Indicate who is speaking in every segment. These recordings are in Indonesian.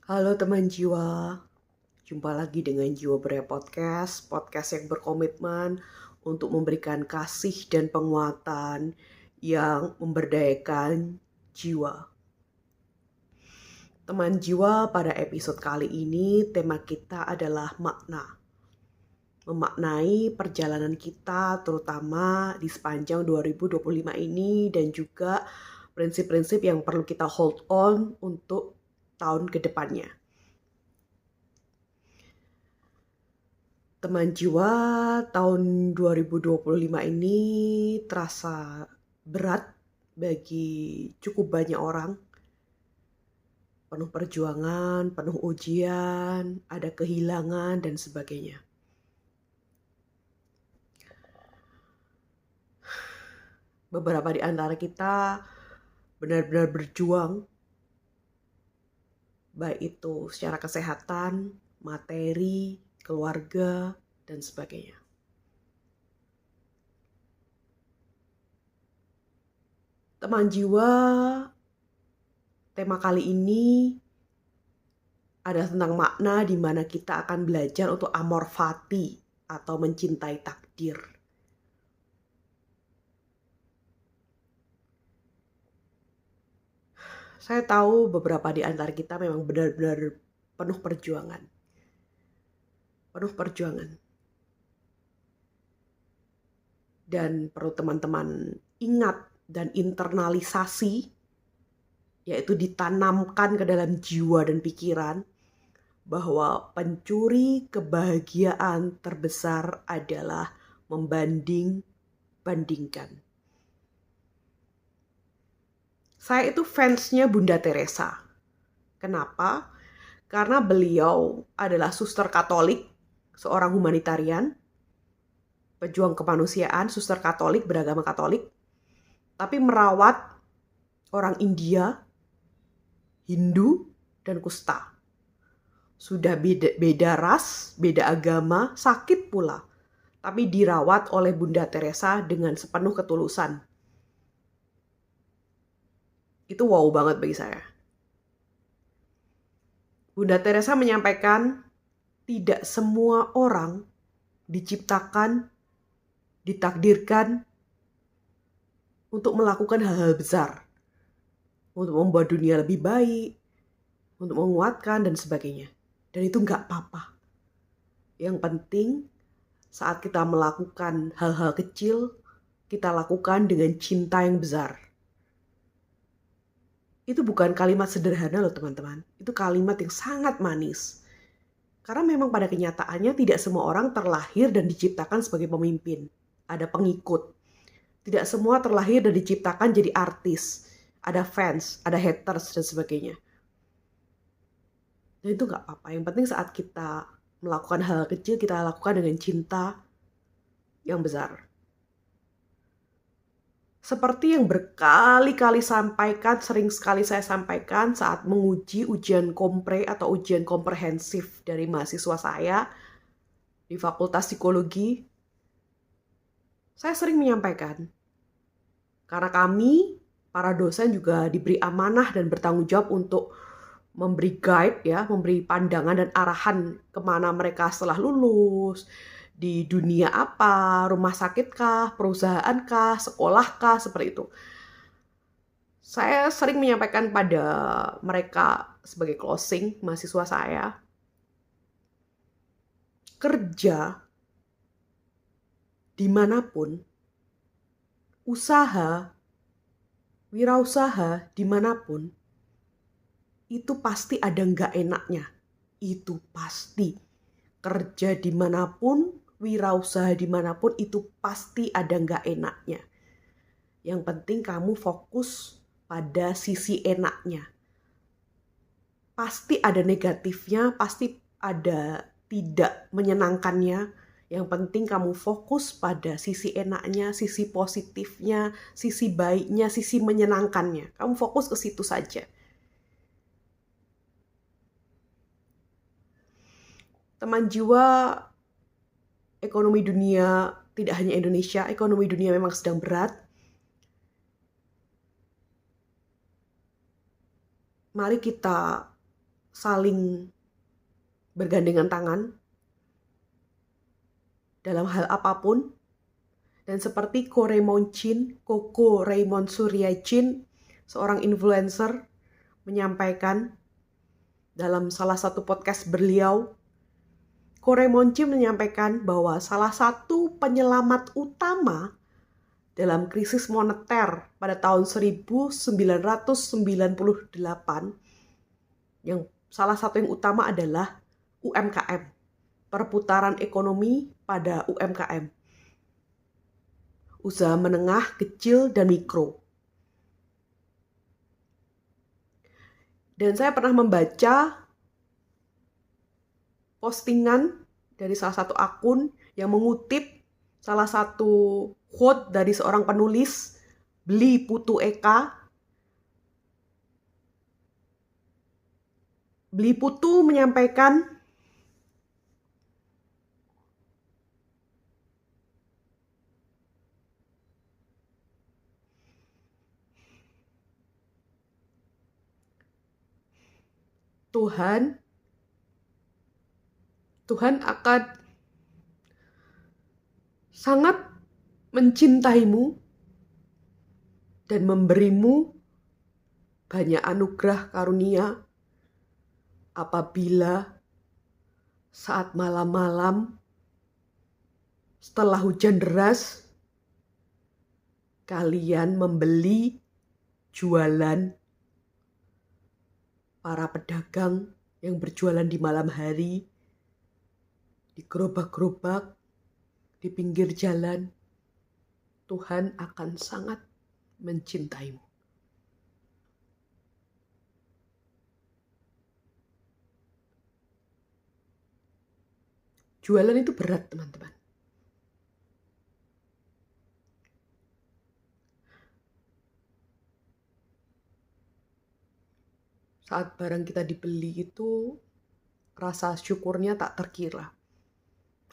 Speaker 1: Halo teman jiwa, jumpa lagi dengan Jiwa Berea podcast yang berkomitmen untuk memberikan kasih dan penguatan yang memberdayakan jiwa. Teman jiwa, pada episode kali ini tema kita adalah makna. Memaknai perjalanan kita terutama di sepanjang 2025 ini dan juga prinsip-prinsip yang perlu kita hold on untuk tahun kedepannya. Teman jiwa, tahun 2025 ini terasa berat bagi cukup banyak orang. Penuh perjuangan, penuh ujian, ada kehilangan dan sebagainya. Beberapa di antara kita benar-benar berjuang, baik itu secara kesehatan, materi, keluarga, dan sebagainya. Teman jiwa, tema kali ini ada tentang makna di mana kita akan belajar untuk amor fati atau mencintai takdir. Saya tahu beberapa di antara kita memang benar-benar penuh perjuangan. Penuh perjuangan. Dan perlu teman-teman ingat dan internalisasi, yaitu ditanamkan ke dalam jiwa dan pikiran, bahwa pencuri kebahagiaan terbesar adalah membanding-bandingkan. Saya itu fansnya Bunda Teresa. Kenapa? Karena beliau adalah suster Katolik, seorang humanitarian, pejuang kemanusiaan, suster Katolik, beragama Katolik, tapi merawat orang India, Hindu, dan kusta. Sudah beda ras, beda agama, sakit pula, tapi dirawat oleh Bunda Teresa dengan sepenuh ketulusan. Itu wow banget bagi saya. Bunda Teresa menyampaikan, tidak semua orang diciptakan, ditakdirkan untuk melakukan hal-hal besar, untuk membuat dunia lebih baik, untuk menguatkan dan sebagainya. Dan itu nggak apa-apa. Yang penting saat kita melakukan hal-hal kecil, kita lakukan dengan cinta yang besar. Itu bukan kalimat sederhana loh teman-teman. Itu kalimat yang sangat manis. Karena memang pada kenyataannya tidak semua orang terlahir dan diciptakan sebagai pemimpin. Ada pengikut. Tidak semua terlahir dan diciptakan jadi artis. Ada fans, ada haters dan sebagainya. Dan itu gak apa-apa. Yang penting saat kita melakukan hal kecil, kita lakukan dengan cinta yang besar. Seperti yang berkali-kali sampaikan, sering sekali saya sampaikan saat menguji ujian kompre atau ujian komprehensif dari mahasiswa saya di Fakultas Psikologi. Saya sering menyampaikan, karena kami, para dosen juga diberi amanah dan bertanggung jawab untuk memberi guide, ya, memberi pandangan dan arahan kemana mereka setelah lulus, di dunia apa, rumah sakit kah, perusahaan kah, sekolah kah, seperti itu. Saya sering menyampaikan pada mereka sebagai closing mahasiswa saya, kerja dimanapun, usaha, wirausaha dimanapun, itu pasti ada nggak enaknya. Itu pasti. Kerja dimanapun, wirausaha dimanapun, itu pasti ada nggak enaknya. Yang penting kamu fokus pada sisi enaknya. Pasti ada negatifnya, pasti ada tidak menyenangkannya. Yang penting kamu fokus pada sisi enaknya, sisi positifnya, sisi baiknya, sisi menyenangkannya. Kamu fokus ke situ saja. Teman jiwa, ekonomi dunia, tidak hanya Indonesia, ekonomi dunia memang sedang berat. Mari kita saling bergandengan tangan dalam hal apapun. Dan seperti Koko Raymond Suryacin, seorang influencer, menyampaikan dalam salah satu podcast beliau, Koko Raymond menyampaikan bahwa salah satu penyelamat utama dalam krisis moneter pada tahun 1998, yang salah satu yang utama adalah UMKM, perputaran ekonomi pada UMKM. Usaha menengah, kecil, dan mikro. Dan saya pernah membaca postingan dari salah satu akun yang mengutip salah satu quote dari seorang penulis, Bli Putu Eka. Bli Putu menyampaikan, Tuhan akan sangat mencintaimu dan memberimu banyak anugerah karunia apabila saat malam-malam setelah hujan deras kalian membeli jualan para pedagang yang berjualan di malam hari, di gerobak-gerobak, di pinggir jalan. Tuhan akan sangat mencintaimu. Jualan itu berat, teman-teman. Saat barang kita dibeli itu, rasa syukurnya tak terkira.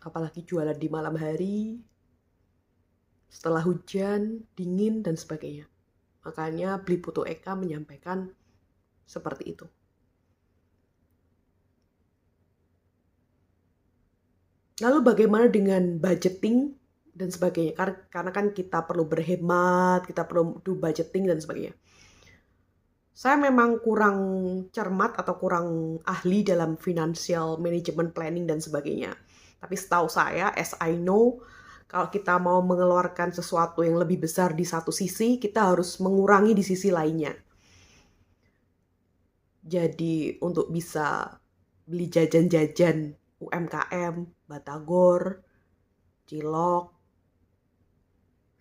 Speaker 1: Apalagi jualan di malam hari, setelah hujan, dingin, dan sebagainya. Makanya Bli Putu Eka menyampaikan seperti itu. Lalu bagaimana dengan budgeting dan sebagainya? Karena kan kita perlu berhemat, kita perlu do budgeting dan sebagainya. Saya memang kurang cermat atau kurang ahli dalam financial management planning dan sebagainya. Tapi setahu saya, as I know, kalau kita mau mengeluarkan sesuatu yang lebih besar di satu sisi, kita harus mengurangi di sisi lainnya. Jadi untuk bisa beli jajan-jajan UMKM, batagor, cilok,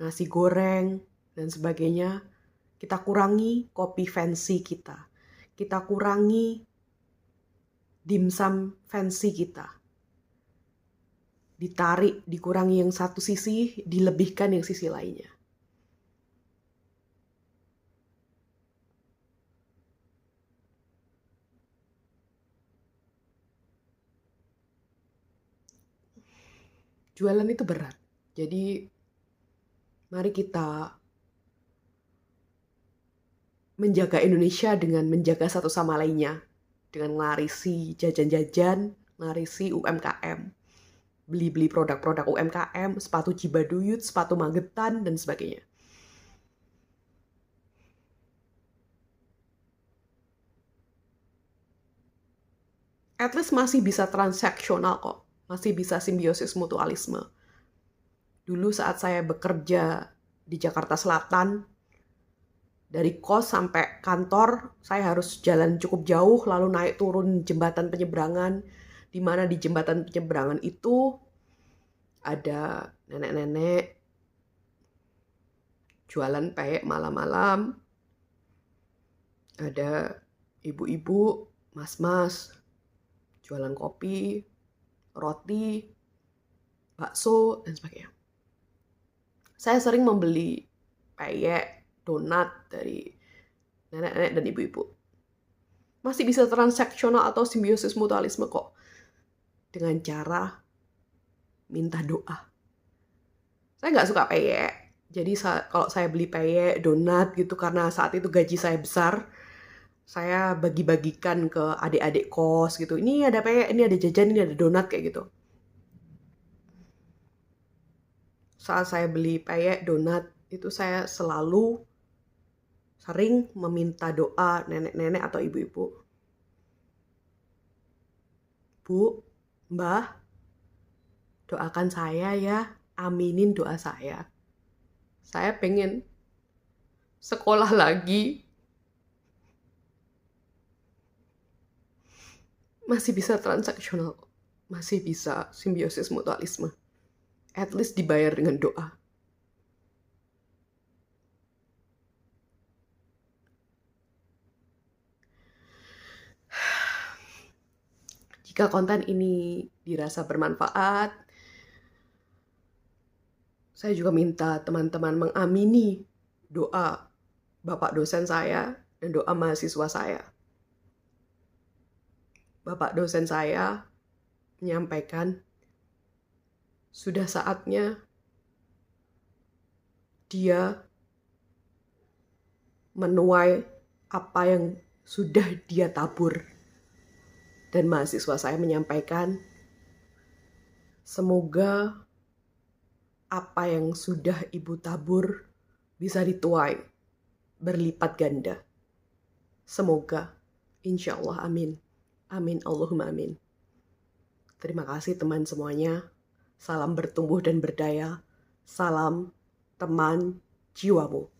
Speaker 1: nasi goreng, dan sebagainya, kita kurangi kopi fancy kita. Kita kurangi dimsum fancy kita. Ditarik, dikurangi yang satu sisi, dilebihkan yang sisi lainnya. Jualan itu berat. Jadi mari kita menjaga Indonesia dengan menjaga satu sama lainnya. Dengan ngelarisi jajan-jajan, ngelarisi UMKM. Beli-beli produk-produk UMKM, sepatu Cibaduyut, sepatu Magetan, dan sebagainya. At least masih bisa transaksional kok. Masih bisa simbiosis mutualisme. Dulu saat saya bekerja di Jakarta Selatan, dari kos sampai kantor, saya harus jalan cukup jauh, lalu naik turun jembatan penyeberangan, di mana di jembatan penyeberangan itu ada nenek-nenek jualan peyek malam-malam, ada ibu-ibu, mas-mas, jualan kopi, roti, bakso, dan sebagainya. Saya sering membeli peyek, donat dari nenek-nenek dan ibu-ibu. Masih bisa transaksional atau simbiosis mutualisme kok. Dengan cara minta doa. Saya nggak suka peyek. Jadi kalau saya beli peyek, donat gitu, karena saat itu gaji saya besar, Saya bagi-bagikan ke adik-adik kos gitu. Ini ada peyek, ini ada jajan, ini ada donat kayak gitu. Saat saya beli peyek, donat, itu saya selalu sering meminta doa nenek-nenek atau ibu-ibu. Bu, Mbah, doakan saya ya, aminin doa saya. Saya pengen sekolah lagi, masih bisa transaksional, masih bisa simbiosis mutualisme. At least dibayar dengan doa. Jika konten ini dirasa bermanfaat, saya juga minta teman-teman mengamini doa Bapak dosen saya dan doa mahasiswa saya. Bapak dosen saya menyampaikan, sudah saatnya dia menuai apa yang sudah dia tabur. Dan mahasiswa saya menyampaikan, semoga apa yang sudah ibu tabur bisa dituai berlipat ganda. Semoga, insya Allah, amin. Amin, Allahumma amin. Terima kasih teman semuanya. Salam bertumbuh dan berdaya. Salam teman jiwamu.